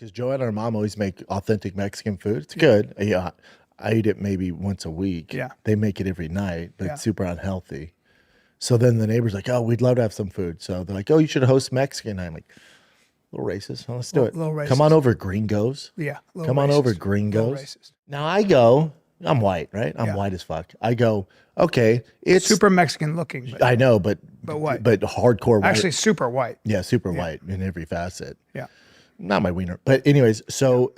because Joanne and her mom always make authentic Mexican food. It's good. Yeah, I eat it maybe once a week. Yeah. They make it every night, but it's super unhealthy. So then the neighbor's like, oh, we'd love to have some food. So they're like, oh, you should host Mexican. I'm like, a little racist. Well, let's do it. Little racist. Come on over, gringos. Yeah. Come on over, gringos. Now I go, I'm white, right? I'm white as fuck. I go, okay, it's super Mexican looking. But, I know, but white. But hardcore white. Actually, super white. Yeah, super white in every facet. Yeah. Not my wiener. But anyways, so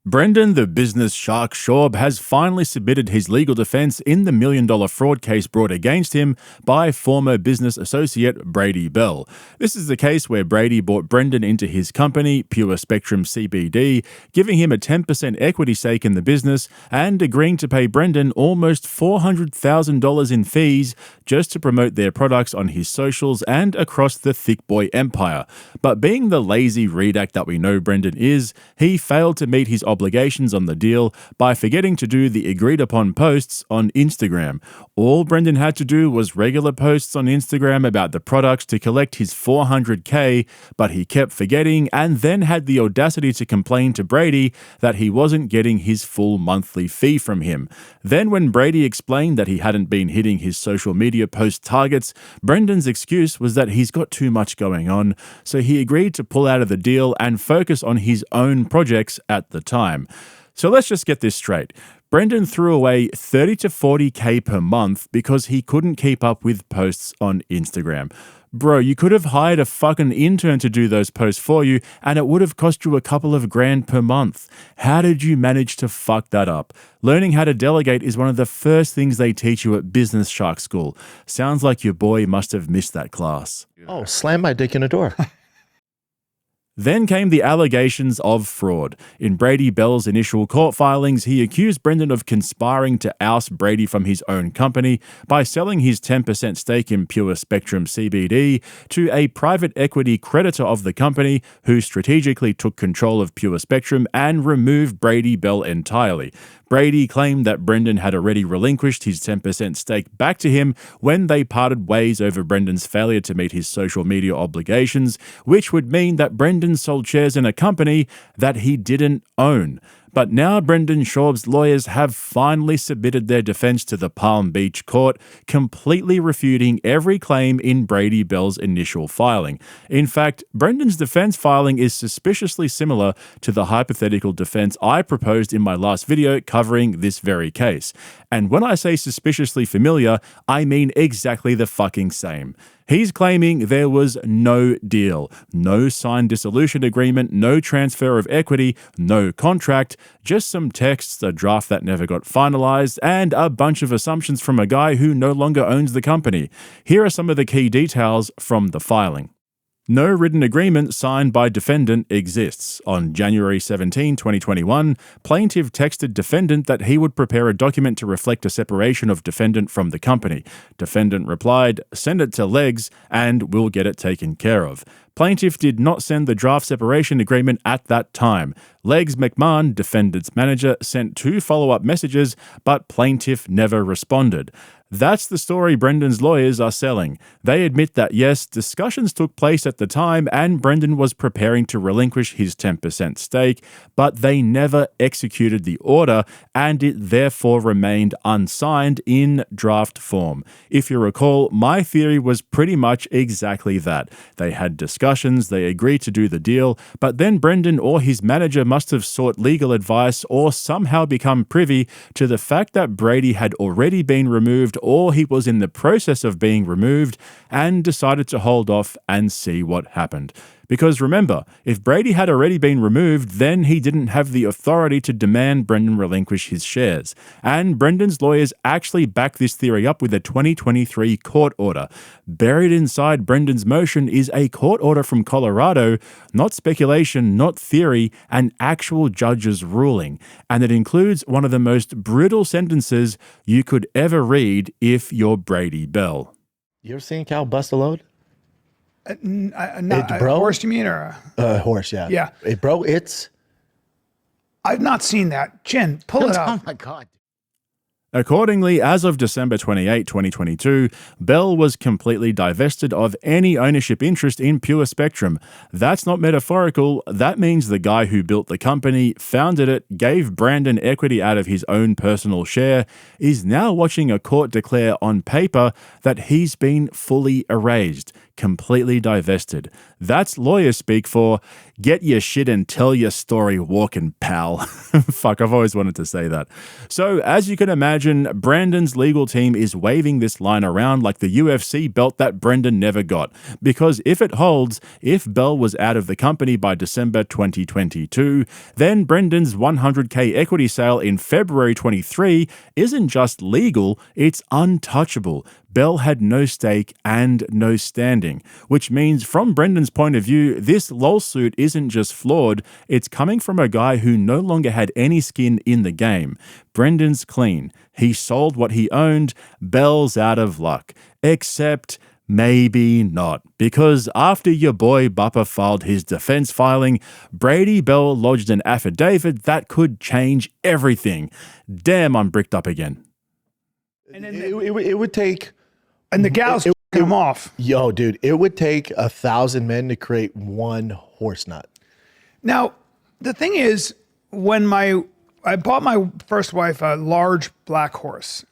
Brendan the business shark Schaub has finally submitted his legal defense in the $1 million fraud case brought against him by former business associate Brady Bell. This is the case where Brady brought Brendan into his company, Pure Spectrum CBD, giving him a 10% equity stake in the business and agreeing to pay Brendan almost $400,000 in fees just to promote their products on his socials and across the Thick Boy empire. But being the lazy redact that we know Brendan is, he failed to meet his obligations on the deal by forgetting to do the agreed upon posts on Instagram. All Brendan had to do was regular posts on Instagram about the products to collect his $400K, but he kept forgetting and then had the audacity to complain to Brady that he wasn't getting his full monthly fee from him. Then when Brady explained that he hadn't been hitting his social media post targets, Brendan's excuse was that he's got too much going on, so he agreed to pull out of the deal and focus on his own projects at the time. So let's just get this straight. Brendan threw away 30 to 40K per month because he couldn't keep up with posts on Instagram. Bro, you could have hired a fucking intern to do those posts for you and it would have cost you a couple of grand per month. How did you manage to fuck that up? Learning how to delegate is one of the first things they teach you at Business Shark School. Sounds like your boy must have missed that class. oh, slam my dick in a door. Then came the allegations of fraud. In Brady Bell's initial court filings, he accused Brendan of conspiring to oust Brady from his own company by selling his 10% stake in Pure Spectrum CBD to a private equity creditor of the company who strategically took control of Pure Spectrum and removed Brady Bell entirely. Brady claimed that Brendan had already relinquished his 10% stake back to him when they parted ways over Brendan's failure to meet his social media obligations, which would mean that Brendan sold shares in a company that he didn't own. But now Brendan Schaub's lawyers have finally submitted their defense to the Palm Beach court, completely refuting every claim in Brady Bell's initial filing. In fact, Brendan's defense filing is suspiciously similar to the hypothetical defense I proposed in my last video covering this very case. And when I say suspiciously familiar, I mean exactly the fucking same. He's claiming there was no deal, no signed dissolution agreement, no transfer of equity, no contract, just some texts, a draft that never got finalized, and a bunch of assumptions from a guy who no longer owns the company. Here are some of the key details from the filing. No written agreement signed by defendant exists. On January 17, 2021, plaintiff texted defendant that he would prepare a document to reflect a separation of defendant from the company. Defendant replied, "Send it to Legs and we'll get it taken care of." Plaintiff did not send the draft separation agreement at that time. Legs McMahon, defendant's manager, sent 2 follow-up messages, but plaintiff never responded. That's the story Brendan's lawyers are selling. They admit that yes, discussions took place at the time and Brendan was preparing to relinquish his 10% stake, but they never executed the order and it therefore remained unsigned in draft form. If you recall, my theory was pretty much exactly that. They had discussions, they agreed to do the deal, but then Brendan or his manager must have sought legal advice or somehow become privy to the fact that Brady had already been removed or he was in the process of being removed and decided to hold off and see what happened. Because remember, if Brady had already been removed, then he didn't have the authority to demand Brendan relinquish his shares. And Brendan's lawyers actually back this theory up with a 2023 court order. Buried inside Brendan's motion is a court order from Colorado, not speculation, not theory, an actual judge's ruling. And it includes one of the most brutal sentences you could ever read if you're Brady Bell. You ever seen a cow bust a load? Not a horse, you mean, or a horse? Yeah. Yeah. Hey, bro, it's. I've not seen that. Jen, pull it up. Oh my God. Accordingly, as of December 28, 2022, Bell was completely divested of any ownership interest in Pure Spectrum. That's not metaphorical. That means the guy who built the company, founded it, gave Brandon equity out of his own personal share, is now watching a court declare on paper that he's been fully erased, completely divested. That's lawyer speak for get your shit and tell your story walking, pal. Fuck, I've always wanted to say that. So, as you can imagine, Brandon's legal team is waving this line around like the UFC belt that Brendan never got. Because if it holds, if Bell was out of the company by December 2022, then Brendan's 100K equity sale in February 23 isn't just legal, it's untouchable. Bell had no stake and no standing, which means from Brendan's point of view, this lawsuit isn't just flawed, it's coming from a guy who no longer had any skin in the game. Brendan's clean. He sold what he owned. Bell's out of luck. Except maybe not, because after your boy Bupper filed his defense filing, Brady Bell lodged an affidavit that could change everything. Damn, I'm bricked up again. And then it would take... And the gals took him off. Yo, dude, it would take 1,000 men to create one horse nut. Now, the thing is, when I bought my first wife a large black horse.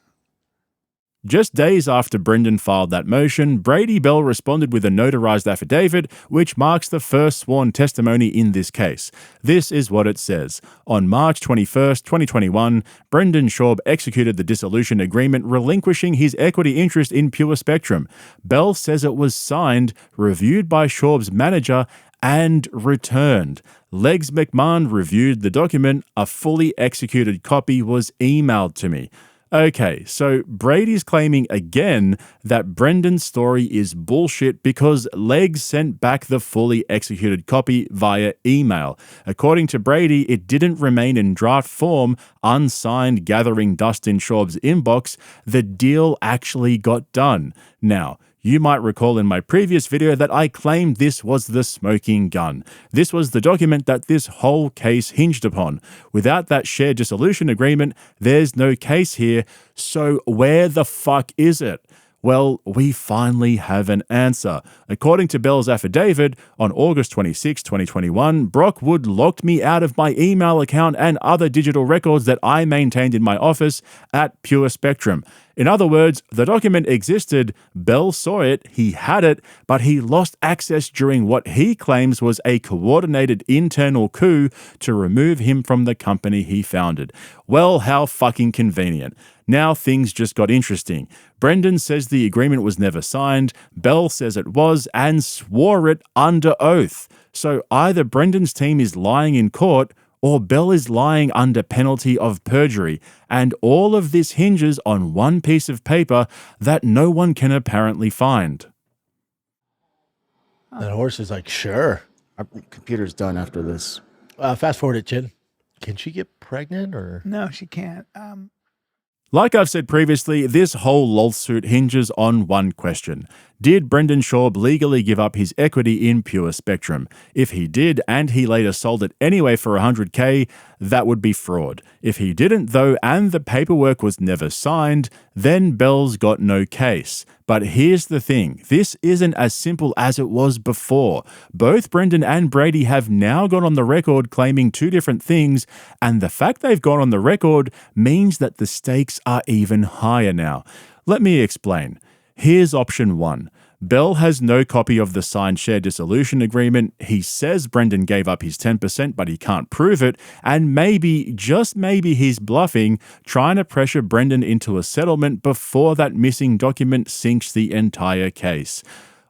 Just days after Brendan filed that motion, Brady Bell responded with a notarized affidavit, which marks the first sworn testimony in this case. This is what it says. On March 21st, 2021, Brendan Schaub executed the dissolution agreement relinquishing his equity interest in Pure Spectrum. Bell says it was signed, reviewed by Schaub's manager, and returned. Legs McMahon reviewed the document. A fully executed copy was emailed to me. Okay, so Brady's claiming again that Brendan's story is bullshit because Legs sent back the fully executed copy via email. According to Brady, it didn't remain in draft form, unsigned, gathering dust in Schaub's inbox. The deal actually got done. Now, you might recall in my previous video that I claimed this was the smoking gun. This was the document that this whole case hinged upon. Without that shared dissolution agreement, there's no case here. So where the fuck is it? Well, we finally have an answer. According to Bell's affidavit, on August 26, 2021, Brockwood locked me out of my email account and other digital records that I maintained in my office at Pure Spectrum. In other words, the document existed, Bell saw it, he had it, but he lost access during what he claims was a coordinated internal coup to remove him from the company he founded. Well, how fucking convenient. Now things just got interesting. Brendan says the agreement was never signed, Bell says it was, and swore it under oath. So either Brendan's team is lying in court, or Bell is lying under penalty of perjury, and all of this hinges on one piece of paper that no one can apparently find. That horse is like, sure. Our computer's done after this. Fast forward it, Chin. Can she get pregnant or? No, she can't. Like I've said previously, this whole lawsuit hinges on one question. Did Brendan Schaub legally give up his equity in Pure Spectrum? If he did, and he later sold it anyway for 100K, that would be fraud. If he didn't, though, and the paperwork was never signed, then Bell's got no case. But here's the thing, this isn't as simple as it was before. Both Brendan and Brady have now gone on the record claiming two different things, and the fact they've gone on the record means that the stakes are even higher now. Let me explain. Here's option one. Bell has no copy of the signed share dissolution agreement. He says Brendan gave up his 10%, but he can't prove it. And maybe, just maybe, he's bluffing, trying to pressure Brendan into a settlement before that missing document sinks the entire case.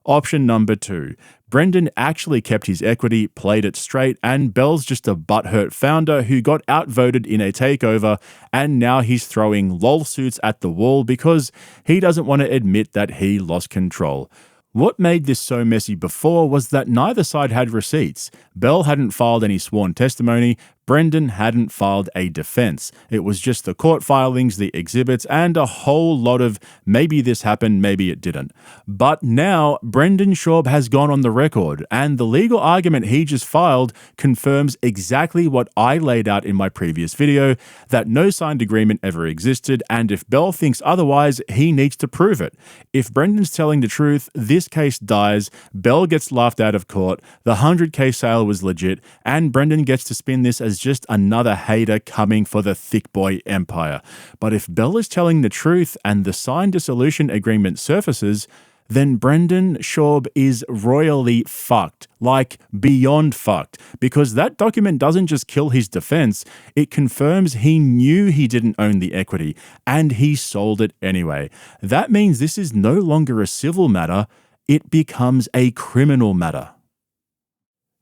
Option number two. Brendan actually kept his equity, played it straight, and Bell's just a butthurt founder who got outvoted in a takeover, and now he's throwing lawsuits at the wall because he doesn't want to admit that he lost control. What made this so messy before was that neither side had receipts. Bell hadn't filed any sworn testimony, Brendan hadn't filed a defense. It was just the court filings, the exhibits, and a whole lot of maybe this happened, maybe it didn't. But now Brendan Schaub has gone on the record, and the legal argument he just filed confirms exactly what I laid out in my previous video, that no signed agreement ever existed, and if Bell thinks otherwise, he needs to prove it. If Brendan's telling the truth, this case dies, Bell gets laughed out of court, the 100K sale was legit, and Brendan gets to spin this as just another hater coming for the thick boy empire. But if Bell is telling the truth and the signed dissolution agreement surfaces, then Brendan Schaub is royally fucked, like beyond fucked, because that document doesn't just kill his defense, it confirms he knew he didn't own the equity, and he sold it anyway. That means this is no longer a civil matter, it becomes a criminal matter.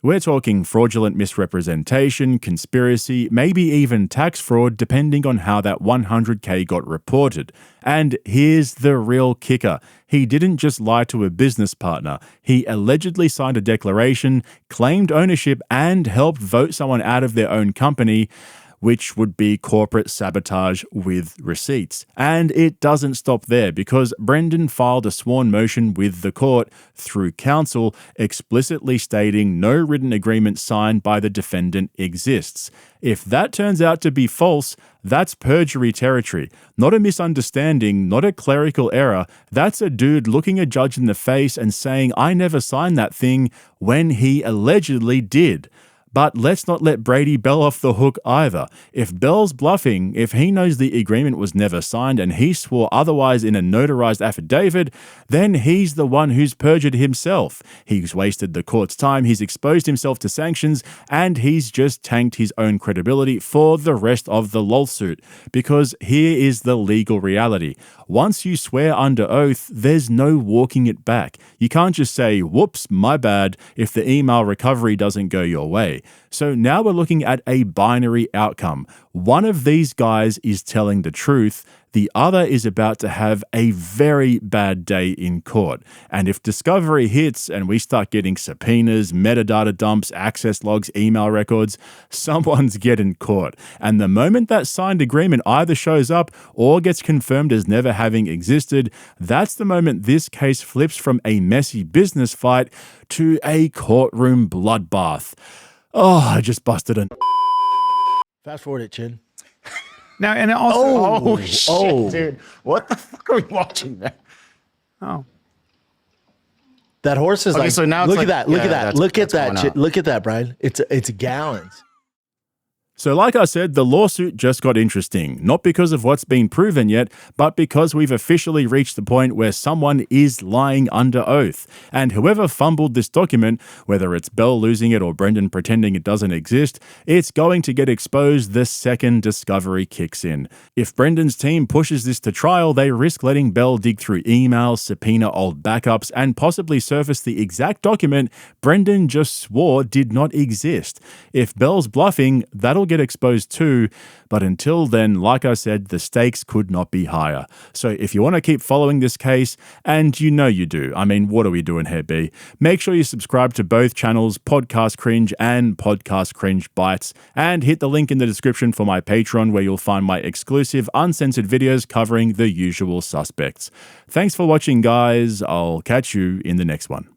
We're talking fraudulent misrepresentation, conspiracy, maybe even tax fraud, depending on how that 100K got reported. And here's the real kicker. He didn't just lie to a business partner. He allegedly signed a declaration, claimed ownership, and helped vote someone out of their own company, which would be corporate sabotage with receipts. And it doesn't stop there, because Brendan filed a sworn motion with the court through counsel explicitly stating no written agreement signed by the defendant exists. If that turns out to be false, that's perjury territory. Not a misunderstanding, not a clerical error. That's a dude looking a judge in the face and saying, I never signed that thing, when he allegedly did. But let's not let Brady Bell off the hook either. If Bell's bluffing, if he knows the agreement was never signed and he swore otherwise in a notarized affidavit, then he's the one who's perjured himself. He's wasted the court's time, he's exposed himself to sanctions, and he's just tanked his own credibility for the rest of the lawsuit. Because here is the legal reality. Once you swear under oath, there's no walking it back. You can't just say, whoops, my bad, if the email recovery doesn't go your way. So now we're looking at a binary outcome. One of these guys is telling the truth, the other is about to have a very bad day in court. And if discovery hits and we start getting subpoenas, metadata dumps, access logs, email records, someone's getting caught. And the moment that signed agreement either shows up or gets confirmed as never having existed, that's the moment this case flips from a messy business fight to a courtroom bloodbath. Oh, I just busted an... Fast forward it, Chin. Now, and also, Oh, shit, dude. What the fuck are we watching there? oh, That horse is Okay, like, so now it's look like- at that, yeah, look at that, that's- look at that's that, going up. look at that, Brian. It's gallons. So like I said, the lawsuit just got interesting, not because of what's been proven yet, but because we've officially reached the point where someone is lying under oath. And whoever fumbled this document, whether it's Bell losing it or Brendan pretending it doesn't exist, it's going to get exposed the second discovery kicks in. If Brendan's team pushes this to trial, they risk letting Bell dig through emails, subpoena old backups, and possibly surface the exact document Brendan just swore did not exist. If Bell's bluffing, that'll get exposed too, but until then, like I said, the stakes could not be higher. So if you want to keep following this case, and you know you do, I mean, what are we doing here, B? Make sure you subscribe to both channels, Podcast Cringe and Podcast Cringe Bites, and hit the link in the description for my Patreon where you'll find my exclusive uncensored videos covering the usual suspects. Thanks for watching, guys. I'll catch you in the next one.